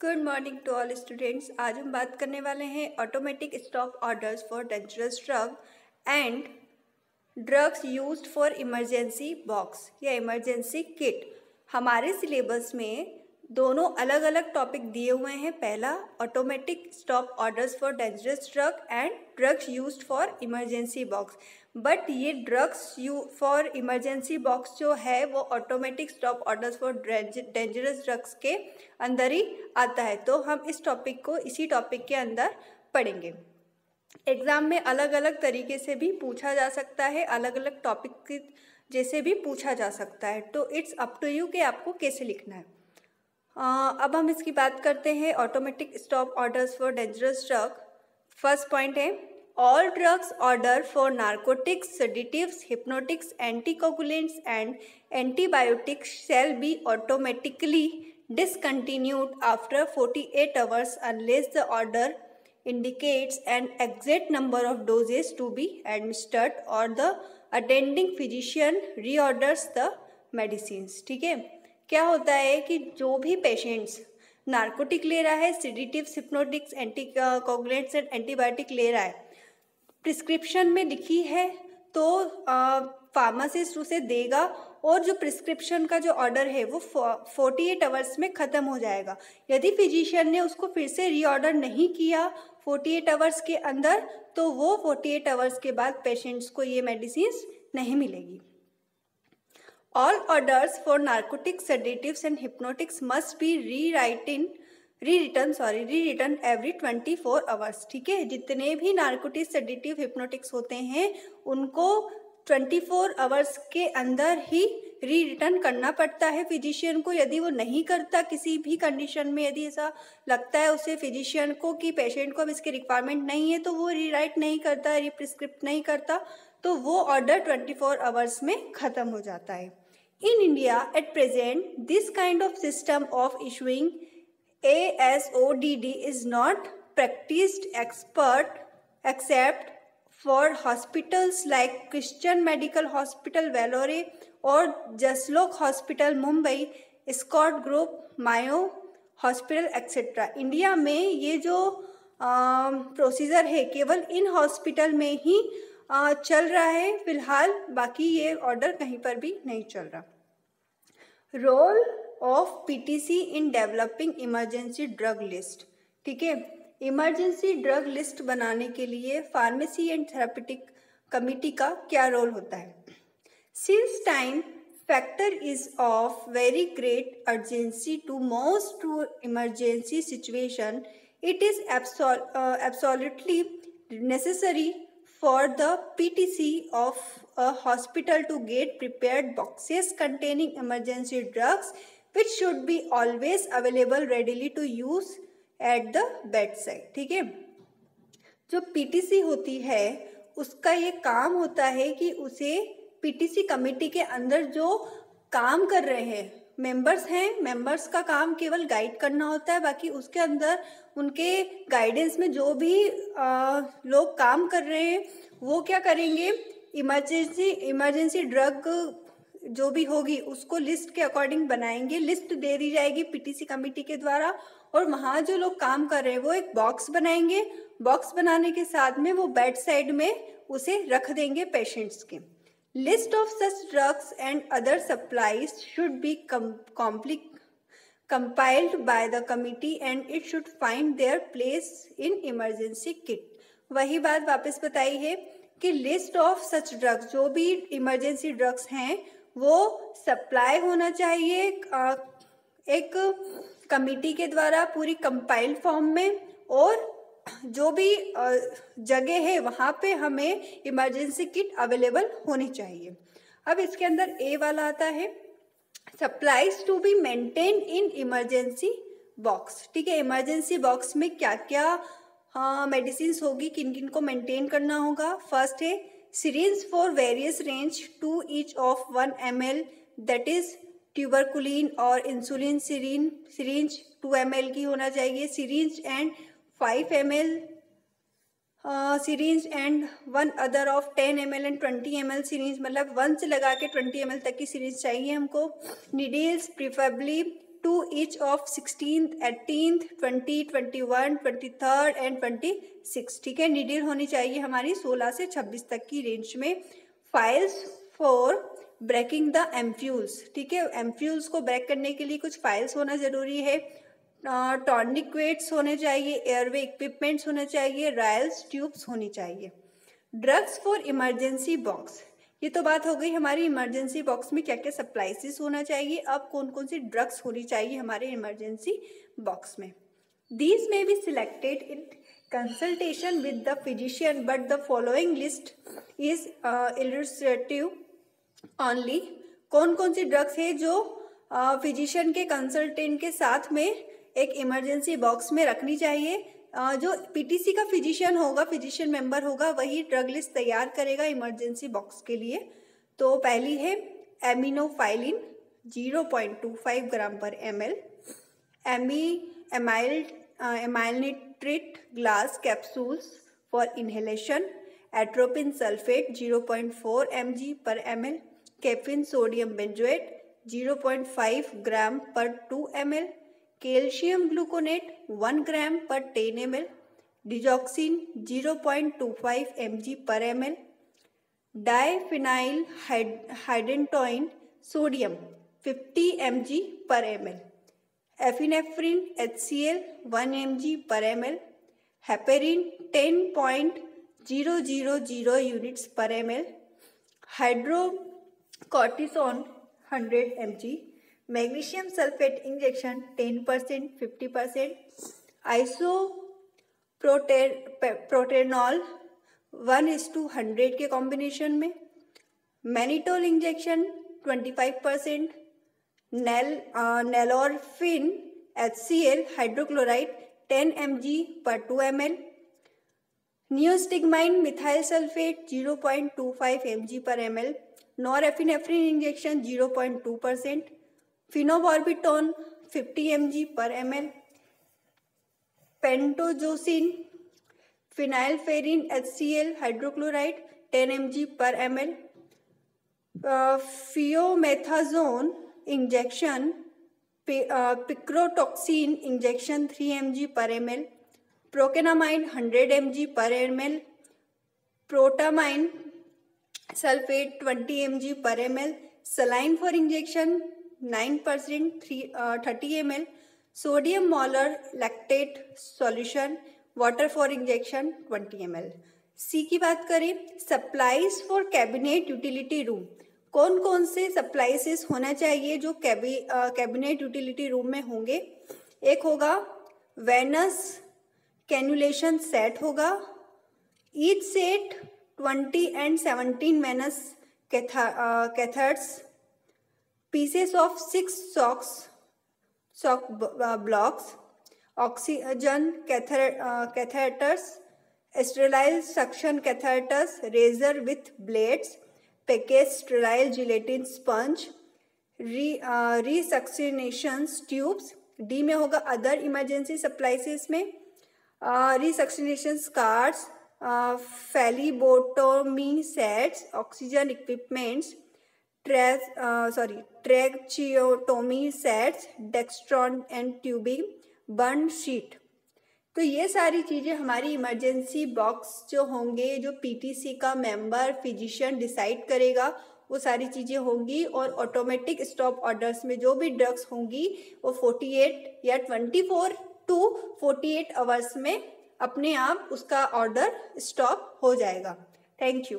Good morning to all students. आज हम बात करने वाले हैं automatic stop orders for dangerous drug and drugs used for emergency box या इमरजेंसी किट। हमारे सिलेबस में दोनों अलग अलग टॉपिक दिए हुए हैं। पहला automatic stop orders for dangerous drug and drugs used for emergency box. But ये ड्रग्स फॉर इमरजेंसी बॉक्स जो है वो automatic stop orders for dangerous drugs के अंदर ही आता है। तो हम इस टॉपिक को इसी टॉपिक के अंदर पढ़ेंगे। एग्ज़ाम में अलग अलग तरीके से भी पूछा जा सकता है, अलग अलग टॉपिक जैसे भी पूछा जा सकता है। तो इट्स अप टू यू कि आपको कैसे लिखना है। अब हम इसकी बात करते हैं automatic stop orders for dangerous drug. First point है all drugs order for narcotics, sedatives, hypnotics, anticoagulants and antibiotics shall be automatically discontinued after 48 hours unless the order indicates an exact number of doses to be administered or the attending physician reorders the medicines। ठीक है, क्या होता है कि जो भी patients narcotic ले रहा है, sedatives, hypnotics, anticoagulants and antibiotic ले रहा है, प्रिस्क्रिप्शन में लिखी है तो फार्मासिस्ट उसे देगा और जो प्रिस्क्रिप्शन का जो ऑर्डर है वो 48 आवर्स में ख़त्म हो जाएगा। यदि फिजिशियन ने उसको फिर से रीऑर्डर नहीं किया 48 आवर्स के अंदर तो वो 48 आवर्स के बाद पेशेंट्स को ये मेडिसिन नहीं मिलेगी। All orders for narcotics, sedatives and hypnotics must be rewritten every 24 hours. ठीक है, जितने भी नार्कोटिक्स, सेडेटिव, हिप्नोटिक्स होते हैं उनको 24 आवर्स के अंदर ही रिटर्न करना पड़ता है फिजिशियन को। यदि वो नहीं करता, किसी भी कंडीशन में यदि ऐसा लगता है उसे फिजिशियन को कि पेशेंट को अब इसकी रिक्वायरमेंट नहीं है, तो वो रीराइट नहीं करता, रीप्रिस्क्रिप्ट नहीं करता, तो वो ऑर्डर 24 आवर्स में ख़त्म हो जाता है। In India at present this kind of system of issuing ASODD is not practiced except for hospitals like Christian Medical Hospital Vellore और Jaslok hospital Mumbai, Scott group, Mayo hospital et cetera. India में ये जो procedure है केवल इन हॉस्पिटल में ही चल रहा है फिलहाल, बाकी ये ऑर्डर कहीं पर भी नहीं चल रहा। Role of PTC in developing emergency drug list. ठीक है, इमरजेंसी ड्रग लिस्ट बनाने के लिए फार्मेसी एंड थेरेप्यूटिक कमिटी का क्या रोल होता है। Since time factor is of very great urgency to most to emergency situation, it is absolutely necessary for the PTC of a hospital to get prepared boxes containing emergency drugs which should be always available readily to use at the bedside। ठीक है, जो PTC होती है उसका ये काम होता है कि उसे PTC कमेटी के अंदर जो काम कर रहे हैं मेंबर्स हैं, मेंबर्स का काम केवल गाइड करना होता है। बाकी उसके अंदर उनके गाइडेंस में जो भी लोग काम कर रहे हैं वो क्या करेंगे, इमरजेंसी ड्रग जो भी होगी उसको लिस्ट के अकॉर्डिंग बनाएंगे। लिस्ट दे दी जाएगी PTC कमेटी के द्वारा और वहाँ जो लोग काम कर रहे हैं वो एक बॉक्स बनाएंगे। बॉक्स बनाने के साथ में वो बेड साइड में उसे रख देंगे पेशेंट्स के। List of such drugs and other supplies should be compiled by the committee and it should find their place in emergency kit। वही बात वापस बताई है कि लिस्ट ऑफ सच ड्रग्स, जो भी इमरजेंसी ड्रग्स हैं वो सप्लाई होना चाहिए एक कमिटी के द्वारा पूरी कंपाइल्ड फॉर्म में, और जो भी जगह है वहाँ पे हमें इमरजेंसी किट अवेलेबल होनी चाहिए। अब इसके अंदर ए वाला आता है supplies to be maintain in emergency box. ठीक है, इमरजेंसी बॉक्स में क्या क्या मेडिसिन होगी, किन किन को मेंटेन करना होगा। फर्स्ट है syringe for various range to each of 1 ml, that is tuberculin और इंसुलिन सिरिंज 2 ml की होना चाहिए। Syringe and 5 ml syringe and 1 other of 10 ml and 20 ml syringe, मतलब 1 से लगा के 20 ml तक की सिरिंज चाहिए हमको। Needles preferably to each of 16th, 18th, 20, 21, 23rd and 26, ठीक है। नीडल होनी चाहिए हमारी 16 से 26 तक की रेंज में। Files for breaking the ampoules, ठीक है। एम्प्यूल्स को ब्रेक करने के लिए कुछ फाइल्स होना ज़रूरी है। टॉर्निक्वेट्स होने चाहिए, एयरवे इक्विपमेंट्स होने चाहिए, रायल्स ट्यूब्स होनी चाहिए। ड्रग्स फॉर इमरजेंसी बॉक्स, ये तो बात हो गई हमारी इमरजेंसी बॉक्स में क्या क्या सप्लाइज होना चाहिए। अब कौन कौन सी ड्रग्स होनी चाहिए हमारे इमरजेंसी बॉक्स में। दीज में be selected in consultation with the physician but the following list is illustrative only. कौन कौन सी ड्रग्स है जो फिजिशियन के कंसल्टेंट के साथ में एक इमरजेंसी बॉक्स में रखनी चाहिए। जो पीटीसी का फिजिशियन होगा, फिजिशियन मेंबर होगा, वही ड्रग लिस्ट तैयार करेगा इमरजेंसी बॉक्स के लिए। तो पहली है एमिनोफाइलिन 0.25 gram per ml, amyl nitrate glass capsules for inhalation, atropine sulphate 0.4 mg per ml, caffeine sodium benzoate 0.5 gram per 2 ml, calcium gluconate 1 ग्राम पर 10 ml, digoxin 0.25 mg per ml, diphenyl hydantoin sodium 50 mg per ml, epinephrine HCl 1 mg per ml, heparin 10.000 units पर ml, hydrocortisone 100 mg, magnesium sulphate injection 10%, 50%, आइसोप्रोटेनॉल 1:100 के combination में, mannitol injection 25%, नेलोरफिन HCl hydrochloride 10 mg पर 2 ml, नियोस्टिग्माइन methyl sulphate 0.25 mg per ml, norepinephrine injection 0.2%, phenobarbitone 50 mg per ml, पेंटोजोसिन फिनाइलफेरिन HCl hydrochloride 10 mg per ml, फियोमेथाजोन injection, पिक्रोटॉक्सिन injection 3 mg per ml, प्रोकेनामाइन 100 mg per ml, protamine sulphate 20 mg per ml, saline for injection 9% 30 ml, sodium molar lactate solution water for injection 20 ml। सी की बात करें, supplies for cabinet utility room, कौन कौन से सप्लाइसेस होना चाहिए जो cabinet utility room में होंगे। एक होगा वेनस कैनुलेशन सेट होगा, each set 20 and 17 venous catheters, pieces of 6 shock blocks, oxygen catheters, sterile suction catheters, razor with blades, package sterile gelatin sponge, resuscitation tubes. D में होगा अदर इमरजेंसी सप्लाइसेस में resuscitation cards, phlebotomy sets, oxygen equipments, tracheotomy sets, dextran and tubing, burn sheet. तो ये सारी चीज़ें हमारी emergency box जो होंगे, जो पीटीसी का मेंबर फिजिशियन डिसाइड करेगा, वो सारी चीज़ें होंगी। और ऑटोमेटिक स्टॉप ऑर्डर्स में जो भी ड्रग्स होंगी वो 48 या 24 to 48 आवर्स में अपने आप उसका ऑर्डर स्टॉप हो जाएगा। Thank you.